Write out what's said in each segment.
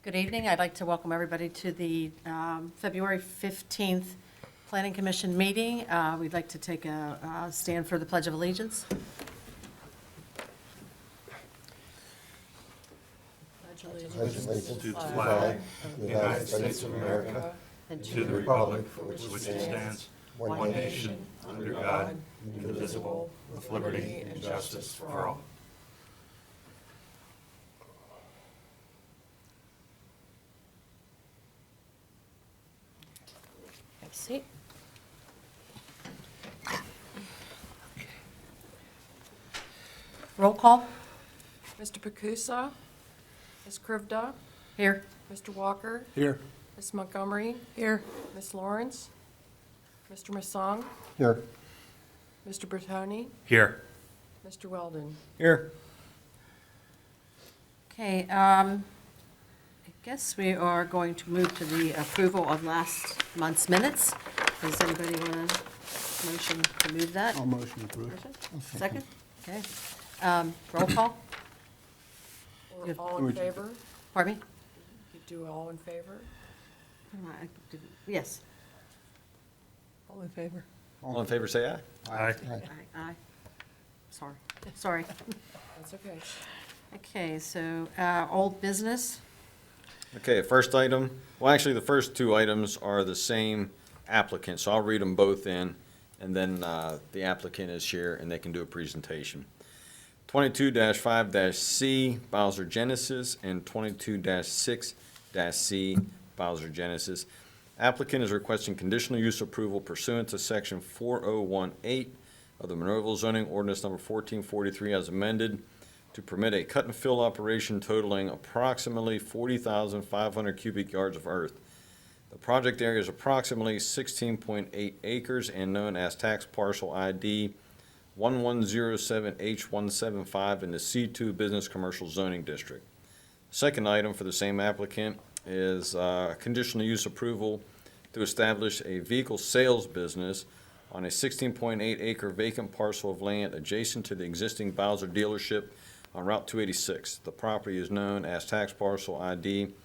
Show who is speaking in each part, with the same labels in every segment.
Speaker 1: Good evening. I'd like to welcome everybody to the February 15th Planning Commission meeting. We'd like to take a stand for the Pledge of Allegiance.
Speaker 2: Pledge allegiance to the flag of the United States of America and to the republic for which it stands, one nation, under God, indivisible, with liberty and justice for all.
Speaker 1: Have a seat. Roll call.
Speaker 3: Mr. Pacusa, Ms. Krivda,
Speaker 1: Here.
Speaker 3: Mr. Walker,
Speaker 2: Here.
Speaker 3: Ms. Montgomery. Here. Ms. Lawrence, Mr. Masson,
Speaker 2: Here.
Speaker 3: Mr. Bertoni,
Speaker 2: Here.
Speaker 3: Mr. Weldon.
Speaker 2: Here.
Speaker 1: Okay, I guess we are going to move to the approval of last month's minutes. Does anybody want a motion to move that?
Speaker 2: I'll motion approved.
Speaker 1: Motion? Second? Okay. Roll call.
Speaker 3: Or
Speaker 1: Good.
Speaker 3: all in favor?
Speaker 1: Pardon me?
Speaker 3: You do all in favor?
Speaker 1: Yes.
Speaker 3: All in favor.
Speaker 4: All in favor, say aye.
Speaker 2: Aye.
Speaker 1: Aye. Sorry.
Speaker 3: That's okay.
Speaker 1: Okay, so old business.
Speaker 4: Okay, first item, well, actually, the first two items are the same applicant, so I'll read them both in, and then the applicant is here, and they can do a presentation. 22-5-C, Bowser Genesis, and 22-6-C, Bowser Genesis. Applicant is requesting conditional use approval pursuant to section 4018 of the Monroeville zoning ordinance number 1443 as amended to permit a cut and fill operation totaling approximately 40,500 cubic yards of earth. The project area is approximately 16.8 acres and known as tax parcel ID 1107H175 in the C2 Business Commercial Zoning District. Second item for the same applicant is conditional use approval to establish a vehicle sales business on a 16.8 acre vacant parcel of land adjacent to the existing Bowser dealership on Route 286. The property is known as tax parcel ID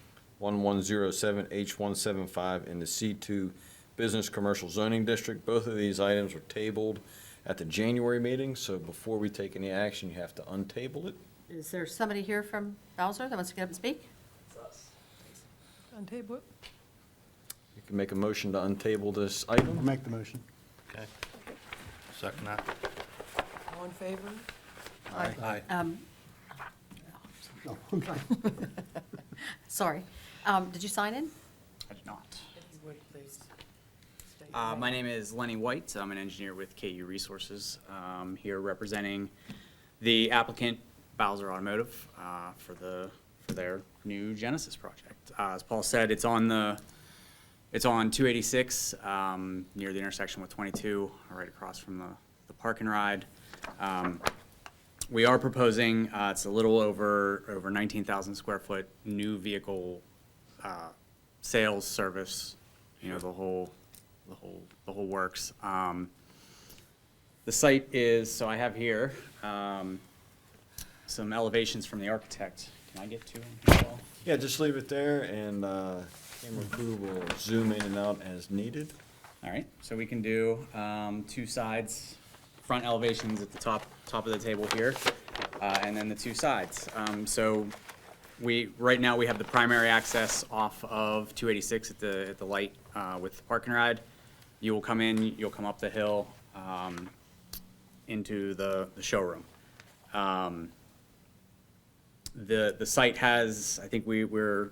Speaker 4: 1107H175 in the C2 Business Commercial Zoning District. Both of these items were tabled at the January meeting, so before we take any action, you have to untable it.
Speaker 1: Is there somebody here from Bowser that wants to get up and speak?
Speaker 3: On table it.
Speaker 4: You can make a motion to untable this item.
Speaker 2: I'll make the motion.
Speaker 5: Okay. Second that.
Speaker 3: All in favor?
Speaker 5: Aye.
Speaker 2: No.
Speaker 1: Sorry. Did you sign in?
Speaker 6: I did not.
Speaker 3: If you would, please. state your
Speaker 6: My
Speaker 3: name.
Speaker 6: name is Lenny White. I'm an engineer with KU Resources, here representing the applicant Bowser Automotive for their new Genesis project. As Paul said, it's on 286 near the intersection with 22, right across from the park and ride. We are proposing it's a little over 19,000 square foot new vehicle sales service. You know, the whole works. The site is, so I have here some elevations from the architect. Can I get to them as well?
Speaker 4: Yeah, just leave it there, and camera crew will zoom in and out as needed.
Speaker 6: All right, so we can do two sides, front elevations at the top of the table here, and then the two sides. So right now we have the primary access off of 286 at the light with the park and ride. You will come in, you'll come up the hill into the showroom. The site has, I think we're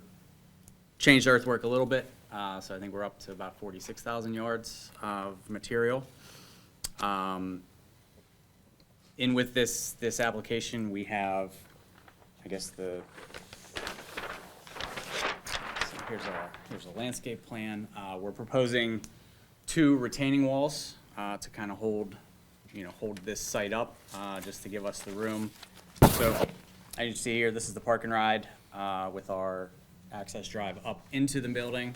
Speaker 6: changed earthwork a little bit, so I think we're up to about 46,000 yards of material. In with this application, we have, I guess so here's a landscape plan. We're proposing 2 retaining walls to kind of hold this site up, just to give us the room. So as you see here, this is the park and ride with our access drive up into the building.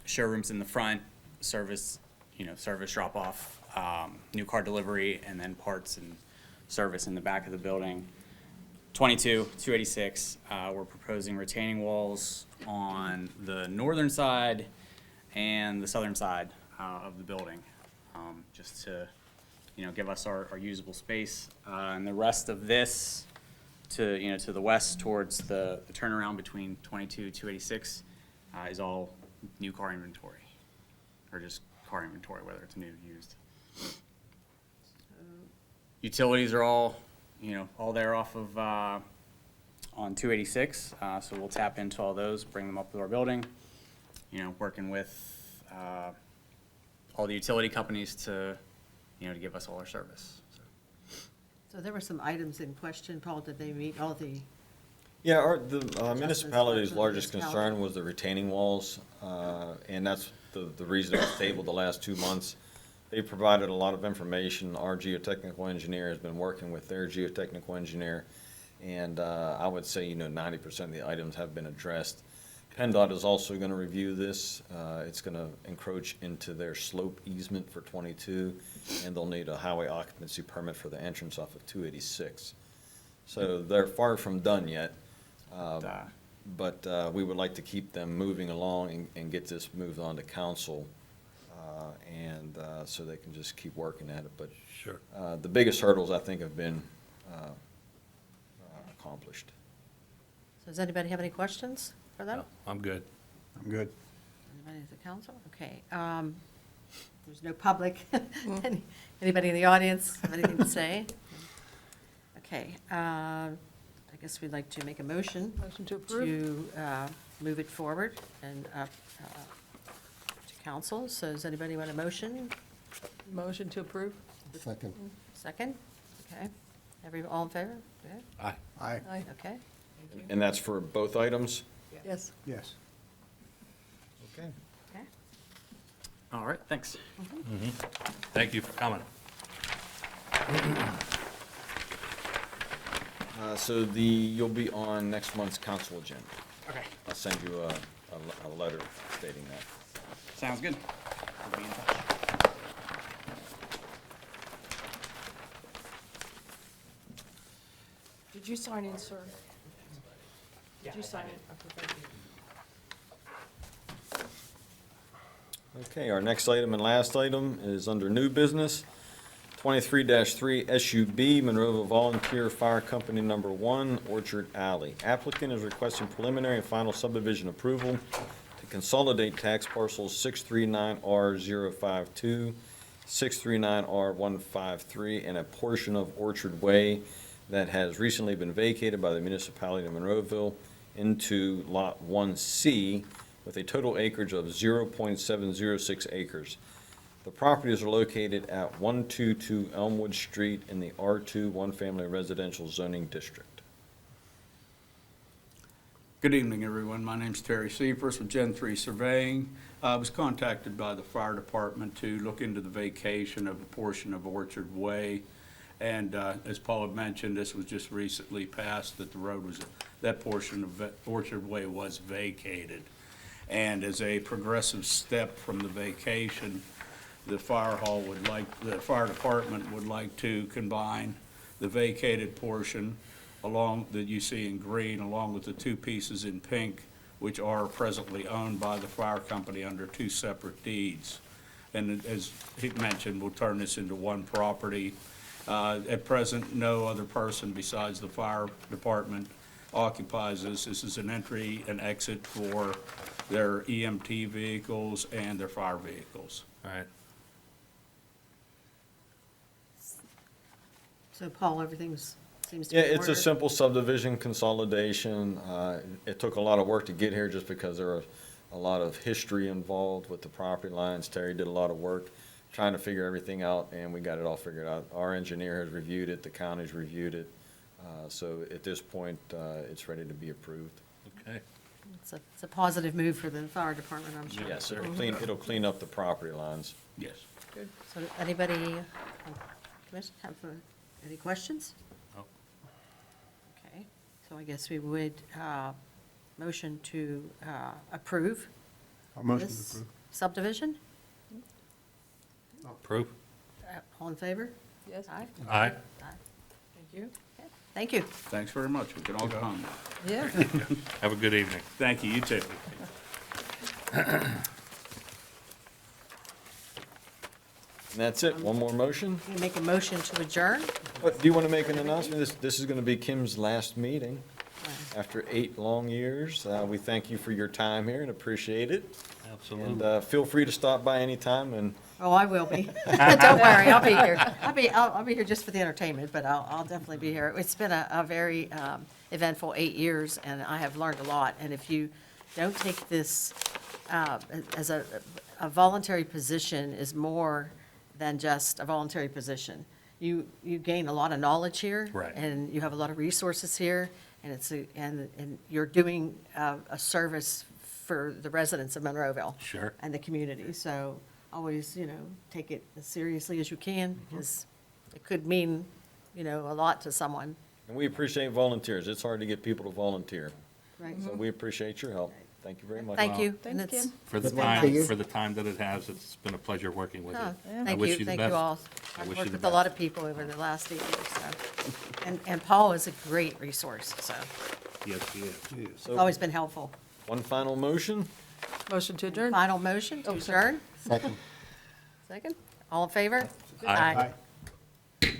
Speaker 6: Showrooms in the front, service drop off, new car delivery, and then parts and service in the back of the building. 22, 286, we're proposing retaining walls on the northern side and the southern side of the building, just to, give us our usable space. And the rest of this to, to the west towards the turnaround between 22, 286 is all new car inventory, or just car inventory, whether it's new or used. Utilities are all, all there off of, on 286, so we'll tap into all those, bring them up to our building, working with, all the utility companies to, to give us all our service.
Speaker 1: So there were some items in question, Paul, did they meet all the,
Speaker 4: Yeah, the municipality's
Speaker 1: for the
Speaker 4: largest
Speaker 1: municipality.
Speaker 4: concern was the retaining walls, and that's the reason it was tabled the last 2 months. They provided a lot of information. Our geotechnical engineer has been working with their geotechnical engineer, and I would say, 90% of the items have been addressed. PennDOT is also going to review this. It's going to encroach into their slope easement for 22, and they'll need a highway occupancy permit for the entrance off of 286. So they're far from done yet, but we would like to keep them moving along and get this moved on to council, and so they can just keep working at it. But
Speaker 5: Sure.
Speaker 4: the biggest hurdles, I think, have been accomplished.
Speaker 1: so does anybody have any questions for them?
Speaker 5: No, I'm good.
Speaker 7: I'm good.
Speaker 1: Anybody at the council? Okay. There's no public. Anybody in the audience have anything to say? Okay. I guess we'd like to make a motion
Speaker 3: Motion to approve?
Speaker 1: to move it forward and up to council. So does anybody want a motion?
Speaker 3: Motion to approve?
Speaker 7: Second.
Speaker 1: Second? Okay. All in favor? Good.
Speaker 5: Aye.
Speaker 7: Aye.
Speaker 3: Aye.
Speaker 1: Okay.
Speaker 4: And that's for both items?
Speaker 3: Yes.
Speaker 7: Yes.
Speaker 4: Okay.
Speaker 1: Okay.
Speaker 6: All right, thanks.
Speaker 5: Thank you for coming.
Speaker 4: So you'll be on next month's council agenda.
Speaker 6: Okay.
Speaker 4: I'll send you a letter stating that.
Speaker 6: Sounds good. We'll be in touch.
Speaker 3: Did you sign in, sir? Did you sign in? Okay, thank you.
Speaker 4: Okay, our next item and last item is under new business. 23-3 SUB, Monroeville Volunteer Fire Company Number 1, Orchard Alley. Applicant is requesting preliminary and final subdivision approval to consolidate tax parcels 639R052, 639R153, and a portion of Orchard Way that has recently been vacated by the Municipality of Monroeville into Lot 1C with a total acreage of 0.706 acres. The properties are located at 122 Elmwood Street in the R2 one-family residential zoning district.
Speaker 8: Good evening, everyone. My name's Terry Seifers with Gen 3 Surveying. I was contacted by the fire department to look into the vacation of a portion of Orchard Way. And as Paul had mentioned, this was just recently passed that that portion of Orchard Way was vacated. And as a progressive step from the vacation, the fire department would like to combine the vacated portion that you see in green, along with the two pieces in pink, which are presently owned by the fire company under two separate deeds. And as he mentioned, we'll turn this into one property. At present, no other person besides the fire department occupies this. This is an entry and exit for their EMT vehicles and their fire vehicles.
Speaker 5: All right.
Speaker 1: So Paul, everything seems to
Speaker 4: Yeah,
Speaker 1: be in
Speaker 4: it's a
Speaker 1: order?
Speaker 4: simple subdivision consolidation. It took a lot of work to get here just because there are a lot of history involved with the property lines. Terry did a lot of work trying to figure everything out, and we got it all figured out. Our engineer has reviewed it, the county's reviewed it. So at this point, it's ready to be approved.
Speaker 5: Okay.
Speaker 1: It's a positive move for the fire department, I'm sure.
Speaker 4: Yes, it'll clean up the property lines.
Speaker 8: Yes.
Speaker 3: Good.
Speaker 1: So anybody, commission, have any questions?
Speaker 5: No.
Speaker 1: Okay, so I guess we would motion to approve
Speaker 7: I'll motion to
Speaker 1: this
Speaker 7: approve.
Speaker 1: subdivision.
Speaker 5: Approve?
Speaker 1: All in favor?
Speaker 3: Yes?
Speaker 1: Aye?
Speaker 5: Aye.
Speaker 3: Thank you.
Speaker 1: Thank you.
Speaker 8: Thanks very much. We can all go home now.
Speaker 3: Yeah.
Speaker 5: Have a good evening.
Speaker 8: Thank you, you too.
Speaker 4: And that's it. One more motion.
Speaker 1: You make a motion to adjourn?
Speaker 4: But do you want to make an announcement? This is going to be Kim's last meeting after 8 long years. We thank you for your time here and appreciate it.
Speaker 5: Absolutely.
Speaker 4: And feel free to stop by anytime and
Speaker 1: Oh, I will be. Don't worry, I'll be here. I'll be here just for the entertainment, but I'll definitely be here. It's been a very eventful 8 years, and I have learned a lot. And if you don't take this as a voluntary position is more than just a voluntary position. You gain a lot of knowledge here.
Speaker 5: Right.
Speaker 1: And you have a lot of resources here, and and you're doing a service for the residents of Monroeville.
Speaker 5: Sure.
Speaker 1: And the community. So always, take it as seriously as you can, because it could mean, a lot to someone.
Speaker 4: and we appreciate volunteers. It's hard to get people to volunteer.
Speaker 1: Right.
Speaker 4: So we appreciate your help. Thank you very much.
Speaker 1: Thank you.
Speaker 3: Thanks,
Speaker 1: And it's-
Speaker 3: Kim.
Speaker 5: For the
Speaker 1: It's been
Speaker 5: time,
Speaker 7: nice.
Speaker 5: for the time that it has, it's been a pleasure working with
Speaker 1: Oh,
Speaker 5: you. I
Speaker 1: Thank
Speaker 5: wish
Speaker 1: you,
Speaker 5: the
Speaker 1: thank
Speaker 5: best.
Speaker 1: you all.
Speaker 5: I
Speaker 1: I've
Speaker 5: wish
Speaker 1: worked
Speaker 5: you the
Speaker 1: with a lot
Speaker 5: best.
Speaker 1: of people over the last 8 years, so. And Paul is a great resource, so
Speaker 5: Yes, he is.
Speaker 1: it's
Speaker 4: So,
Speaker 1: always been helpful.
Speaker 4: one final motion?
Speaker 3: Motion to adjourn?
Speaker 1: Final motion to adjourn?
Speaker 7: Second.
Speaker 1: Second? All in favor?
Speaker 5: Aye.
Speaker 7: Aye.